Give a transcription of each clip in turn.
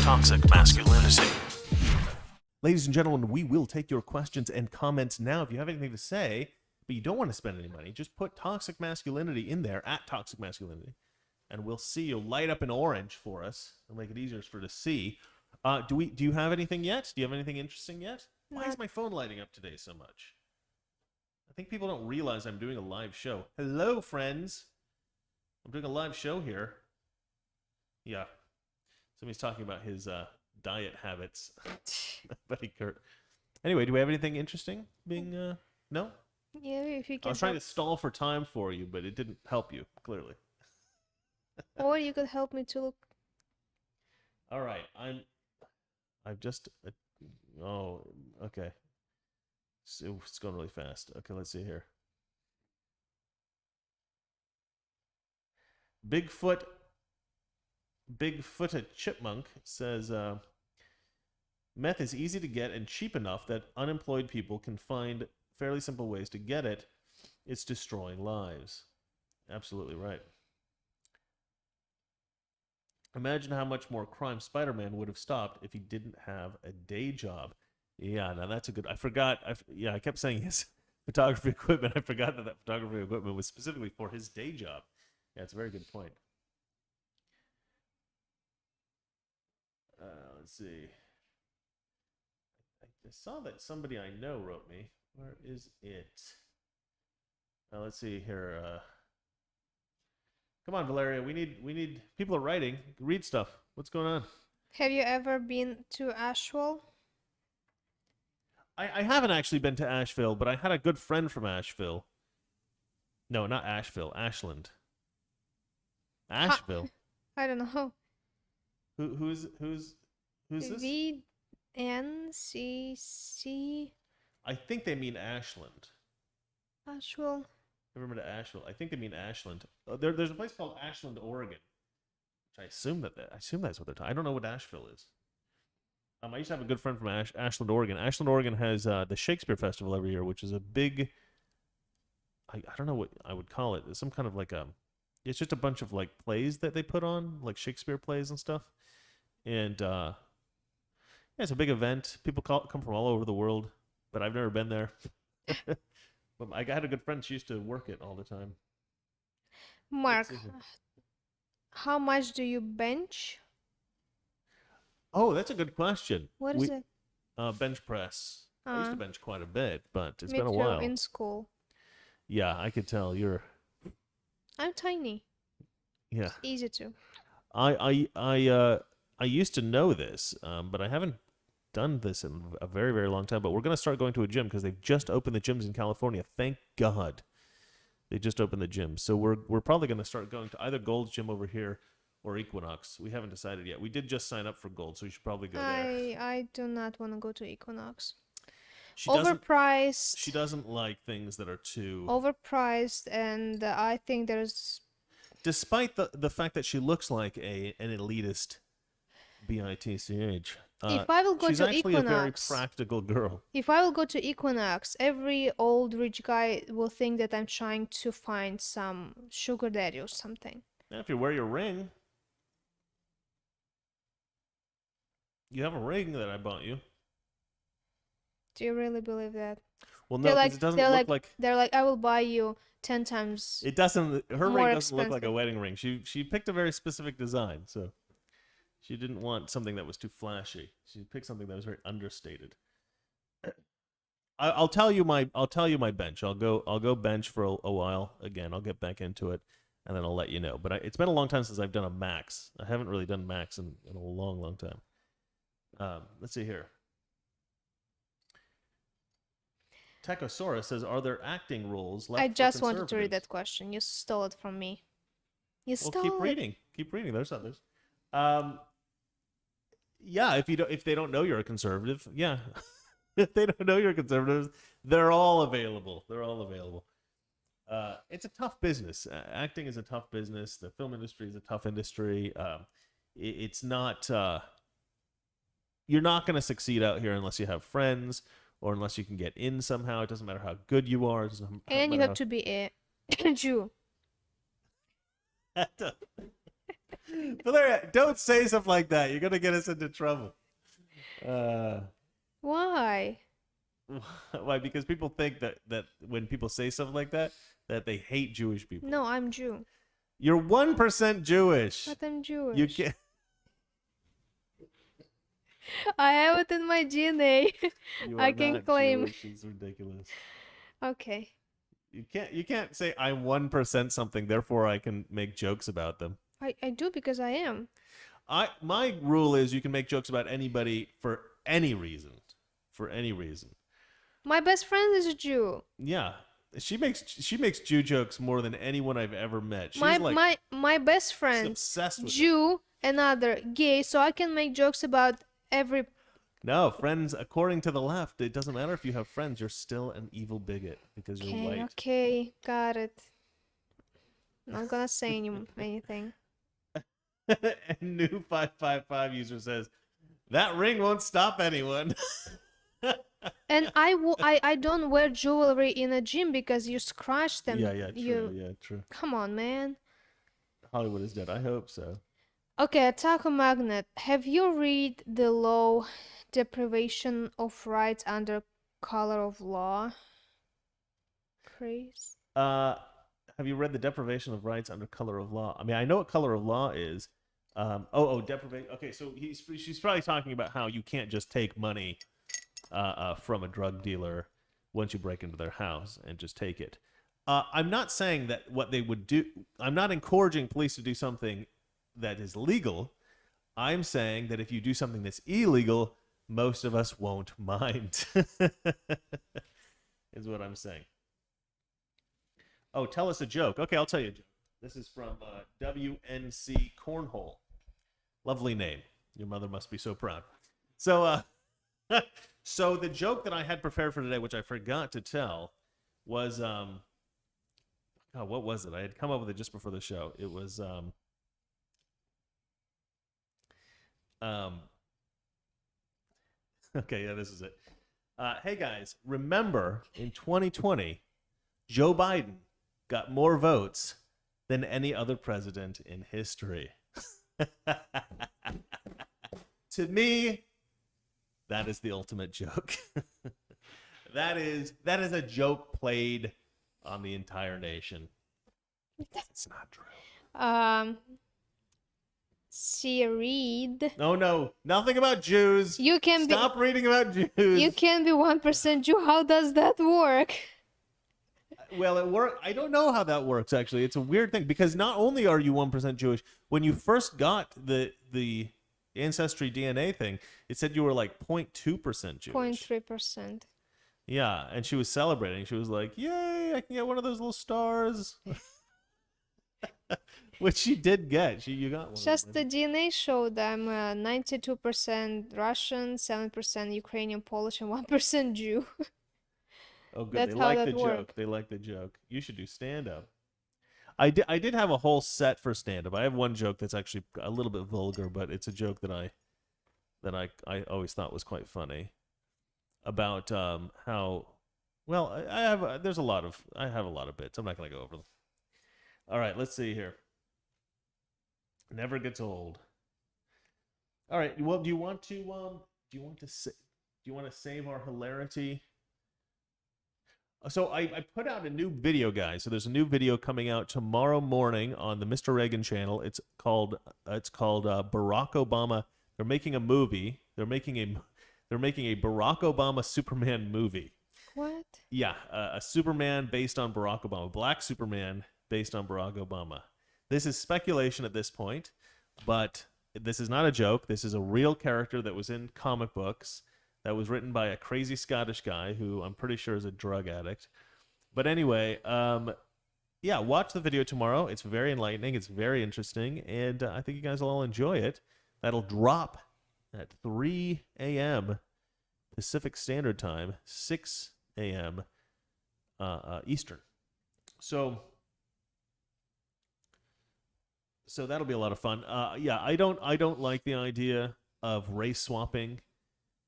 Toxic masculinity. Ladies and gentlemen, we will take your questions and comments now. If you have anything to say, but you don't want to spend any money, just put toxic masculinity in there, at toxic masculinity, and we'll see you light up in orange for us. It'll make it easier for to see. Do you have anything yet? Do you have anything interesting yet? Why is my phone lighting up today so much? I think people don't realize I'm doing a live show. Hello, friends. I'm doing a live show here. Yeah. Somebody's talking about his diet habits. Buddy Kurt. Anyway, do we have anything interesting being... No? Yeah, if you can. I was trying to stall for time for you, but it didn't help you, clearly. Or you could help me to look. All right, I've just... oh, okay. So it's going really fast. Okay, let's see here. Bigfooted Chipmunk says, meth is easy to get and cheap enough that unemployed people can find fairly simple ways to get it. It's destroying lives. Absolutely right. Imagine how much more crime Spider-Man would have stopped if he didn't have a day job. Yeah, now that's a good... I forgot. I kept saying his photography equipment. I forgot that photography equipment was specifically for his day job. Yeah, it's a very good point. Let's see. I saw that somebody I know wrote me. Where is it? Let's see here. Come on, Valeria. We need people are writing. Read stuff. What's going on? Have you ever been to Asheville? I haven't actually been to Asheville, but I had a good friend from Asheville. No, not Asheville. Ashland. Asheville. I don't know. Who's this? VNCC. I think they mean Ashland. Asheville. Never been to Asheville. I think they mean Ashland. There's a place called Ashland, Oregon. Which I assume that's what they're talking. I don't know what Asheville is. I used to have a good friend from Ashland, Oregon. Ashland, Oregon has the Shakespeare Festival every year, which is a big... I don't know what I would call it. It's some kind of like a... It's just a bunch of like plays that they put on, like Shakespeare plays and stuff. And yeah, it's a big event. People come from all over the world, but I've never been there. But I had a good friend. She used to work it all the time. Mark, how much do you bench? Oh, that's a good question. What is it? Bench press. I used to bench quite a bit, but it's me been a too, while. in school. Yeah, I could tell you're... I'm tiny. Yeah. It's easy to. I used to know this, but I haven't done this in a very, very long time. But we're going to start going to a gym because they've just opened the gyms in California. Thank God. They just opened the gym. So we're probably going to start going to either Gold's Gym over here or Equinox. We haven't decided yet. We did just sign up for Gold, so we should probably go there. I do not want to go to Equinox. She Overpriced. She doesn't like things that are too... Overpriced, and I think there's... Despite the fact that she looks like an elitist bitch, if I will go she's to actually Equinox, a very practical girl. If I will go to Equinox, every old rich guy will think that I'm trying to find some sugar daddy or something. Yeah, if you wear your ring. You have a ring that I bought you. Do you really believe that? Well, no, because it doesn't look like... They're like, I will buy you 10 times. It doesn't... Her more ring doesn't look like a expensive. wedding ring. She picked a very specific design, so... She didn't want something that was too flashy. She picked something that was very understated. I'll tell you my bench. I'll go bench for a while. Again, I'll get back into it, and then I'll let you know. But it's been a long time since I've done a max. I haven't really done max in a long, long time. Let's see here. Techosaurus says, "Are there acting roles left?" I just for wanted to read conservatives?" that question. You stole it from me. You Well, stole keep it. reading. Keep reading. There's others. Yeah, if they don't know you're a conservative, yeah. If they don't know you're a conservative, they're all available. They're all available. It's a tough business. Acting is a tough business. The film industry is a tough industry. It's not... you're not going to succeed out here unless you have friends or unless you can get in somehow. It doesn't matter how good you are. It doesn't And you have to be a Jew. Valeria, don't say stuff like that. You're gonna get us into trouble. Why? Why? Because people think that when people say stuff like that they hate Jewish people. No, I'm Jew. You're 1% Jewish. But I'm Jewish. You can't. I have it in my DNA. You I are can not claim. Jewish. It's ridiculous. Okay. You can't say I'm 1% something, therefore I can make jokes about them. I do because I am. My rule is you can make jokes about anybody for any reason. For any reason. My best friend is a Jew. Yeah. She makes Jew jokes more than anyone I've ever met. She's my best she's friend, obsessed with it. Jew, another gay, so I can make jokes about every. No, friends, according to the left, it doesn't matter if you have friends, you're still an evil bigot because you're Okay, white. okay, got it. Not gonna say anything. And new 555 user says, that ring won't stop anyone. And I don't wear jewelry in a gym because you scratch them. Yeah, true. Come on, man. Hollywood is dead. I hope so. Okay, Attack on Magnet. Have you read the law deprivation of rights under color of law? Chris? Have you read the deprivation of rights under color of law? I mean, I know what color of law is. Deprivation. Okay, so she's probably talking about how you can't just take money from a drug dealer once you break into their house and just take it. I'm not saying that what they would do. I'm not encouraging police to do something that is legal. I'm saying that if you do something that's illegal, most of us won't mind. Is what I'm saying. Oh, tell us a joke. Okay, I'll tell you a joke. This is from WNC Cornhole. Lovely name. Your mother must be so proud. So, so the joke that I had prepared for today, which I forgot to tell, was what was it? I had come up with it just before the show. It was okay, yeah, this is it. Hey guys, remember in 2020, Joe Biden got more votes than any other president in history. To me, that is the ultimate joke. that is a joke played on the entire nation. It's not true. See, read. No, nothing about Jews. You can Stop reading about Jews. You can be 1% Jew. How does that work? Well, it work. I don't know how that works. Actually, it's a weird thing because not only are you 1% Jewish, when you first got the ancestry DNA thing, it said you were like 0.2% Jewish. 0.3%. Yeah, and she was celebrating. She was like, "Yay! I can get one of those little stars," which she did get. You got one. Just the DNA showed I'm 92% Russian, 7% Ukrainian, Polish, and 1% Jew. Oh, good. That's They how like that the joke. worked. They like the joke. You should do stand up. I did have a whole set for stand up. I have one joke that's actually a little bit vulgar, but it's a joke that I always thought was quite funny about how well I have I have a lot of bits. I'm not going to go over them. All right, let's see here. Never gets old. All right, well, do you want to save our hilarity? So I put out a new video, guys. So there's a new video coming out tomorrow morning on the Mr. Reagan channel. It's called Barack Obama. They're making a movie. They're making a Barack Obama Superman movie. What? Yeah, a Superman based on Barack Obama, Black Superman based on Barack Obama. This is speculation at this point, but this is not a joke. This is a real character that was in comic books. That was written by a crazy Scottish guy who I'm pretty sure is a drug addict. But anyway, yeah, watch the video tomorrow. It's very enlightening. It's very interesting. And I think you guys will all enjoy it. That'll drop at 3 a.m. Pacific Standard Time, 6 a.m. Eastern. So that'll be a lot of fun. Yeah, I don't like the idea of race swapping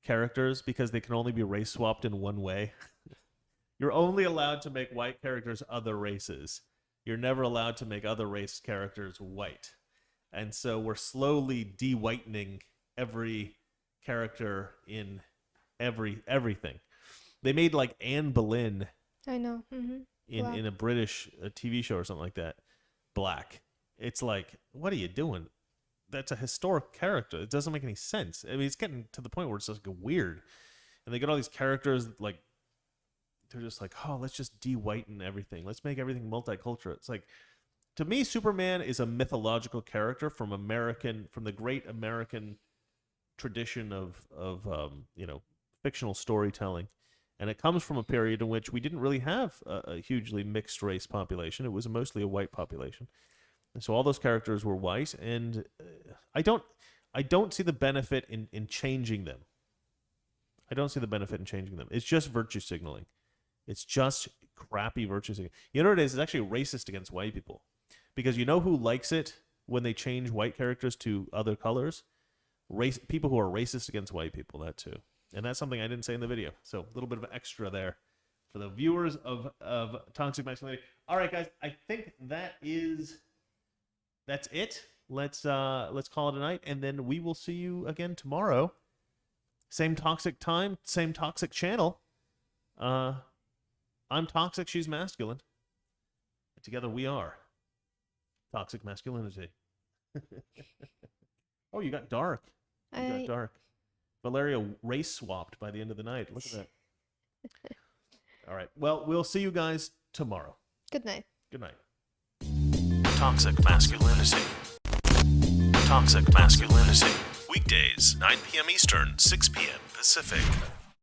characters because they can only be race swapped in one way. You're only allowed to make white characters other races. You're never allowed to make other race characters white. And so we're slowly de-whitening every character in everything. They made like Anne Boleyn I know. Mm-hmm. in a British TV show or something like that, black. It's like, what are you doing? That's a historic character. It doesn't make any sense. I mean, it's getting to the point where it's just like weird. And they get all these characters like, they're just like, oh, let's just de-whiten everything. Let's make everything multicultural. It's like, to me, Superman is a mythological character from the great American tradition of fictional storytelling. And it comes from a period in which we didn't really have a hugely mixed race population. It was mostly a white population. And so all those characters were white, and I don't see the benefit in changing them. I don't see the benefit in changing them. It's just virtue signaling. It's just crappy virtue signaling. You know what it is? It's actually racist against white people. Because you know who likes it when they change white characters to other colors? People who are racist against white people, that too. And that's something I didn't say in the video. So a little bit of an extra there for the viewers of Toxic Masculinity. All right, guys, I think that's it. Let's call it a night, and then we will see you again tomorrow. Same toxic time, same toxic channel. I'm toxic, she's masculine. And together we are Toxic Masculinity. Oh, you got dark. You got dark. Valeria race swapped by the end of the night. Look at that. All right. Well, we'll see you guys tomorrow. Good night. Good night. Toxic Masculinity. Toxic Masculinity. Weekdays, 9 p.m. Eastern, 6 p.m. Pacific.